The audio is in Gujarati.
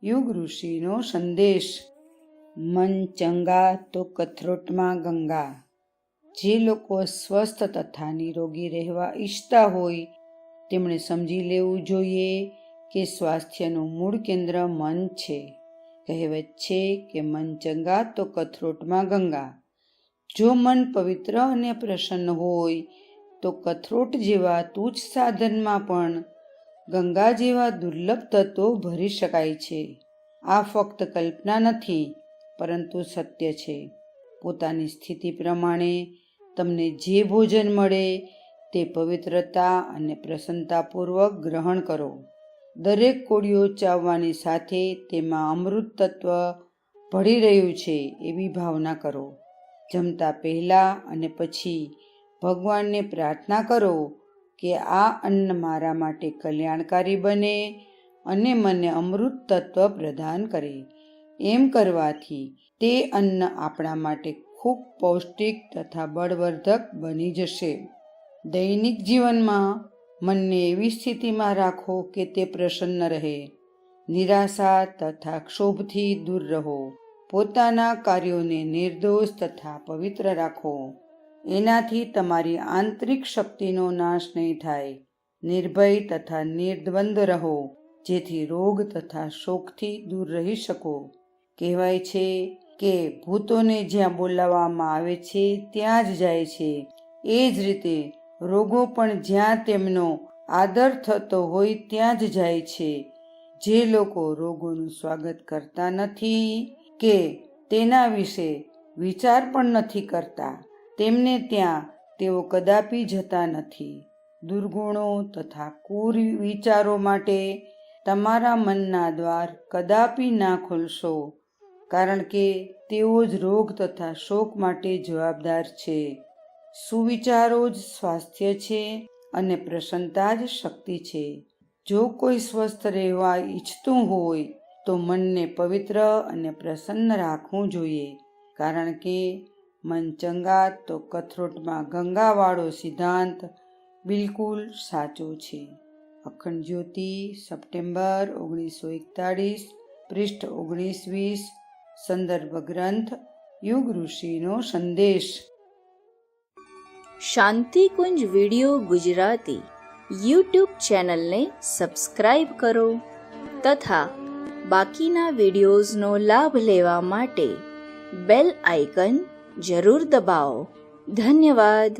યુગ ઋષિનો સંદેશ। મન ચંગા તો કથરોટમાં ગંગા। જે લોકો સ્વસ્થ તથા નિરોગી રહેવા ઈચ્છતા હોય તેમણે સમજી લેવું જોઈએ કે સ્વાસ્થ્યનું મૂળ કેન્દ્ર મન છે। કહેવત છે કે મન ચંગા તો કથરોટમાં ગંગા। જો મન પવિત્ર અને પ્રસન્ન હોય તો કથરોટ જેવા તુચ્છ સાધનમાં પણ ગંગા જેવા દુર્લભ તત્વો ભરી શકાય છે। આ ફક્ત કલ્પના નથી પરંતુ સત્ય છે। પોતાની સ્થિતિ પ્રમાણે તમને જે ભોજન મળે તે પવિત્રતા અને પ્રસન્નતાપૂર્વક ગ્રહણ કરો। દરેક કોળીઓ ચાવવાની સાથે તેમાં અમૃત તત્વ ભળી રહ્યું છે એવી ભાવના કરો। જમતા પહેલા અને પછી ભગવાનને પ્રાર્થના કરો કે આ અન્ન મારા માટે કલ્યાણકારી બને અને મને અમૃત તત્વ પ્રદાન કરે। એમ કરવાથી તે અન્ન આપણા માટે ખૂબ પૌષ્ટિક તથા બળવર્ધક બની જશે। દૈનિક જીવનમાં મનને એવી સ્થિતિમાં રાખો કે તે પ્રસન્ન રહે। નિરાશા તથા ક્ષોભથી દૂર રહો। પોતાના કાર્યોને નિર્દોષ તથા પવિત્ર રાખો। એનાથી તમારી આંતરિક શક્તિનો નાશ નહીં થાય। નિર્ભય તથા નિર્દ્વંદ રહો જેથી રોગ તથા શોકથી દૂર રહી શકો। કહેવાય છે કે ભૂતોને જ્યાં બોલાવવામાં આવે છે ત્યાં જ જાય છે, એ જ રીતે રોગો પણ જ્યાં તેમનો આદર થતો હોય ત્યાં જ જાય છે। જે લોકો રોગોનું સ્વાગત કરતા નથી કે તેના વિશે વિચાર પણ નથી કરતા તેમને ત્યાં તેઓ કદાપી જતા નથી। દુર્ગુણો તથા કુવિચારો માટે તમારા મનના દ્વાર કદાપી ના ખોલશો, કારણ કે તેઓ જ રોગ તથા શોક માટે જવાબદાર છે। સુવિચારો જ સ્વાસ્થ્ય છે અને પ્રસન્નતા જ શક્તિ છે। જો કોઈ સ્વસ્થ રહેવા ઈચ્છતું હોય તો મનને પવિત્ર અને પ્રસન્ન રાખવું જોઈએ, કારણ કે મન ચંગા તો કથરોટમાં ગંગાવાળો સિદ્ધાંત બિલકુલ સાચો છે। અખંડ જ્યોતિ, સપ્ટેમ્બર 1941, પૃષ્ઠ 19-20, સંદર્ભ ગ્રંથ યુગ ઋષિનો સંદેશ। શાંતિકુંજ વિડિયો ગુજરાતી યુટ્યુબ ચેનલને સબસ્ક્રાઇબ કરો તથા બાકીના વિડિયોઝનો લાભ લેવા માટે બેલ આઇકન જરૂર દબાવો। ધન્યવાદ।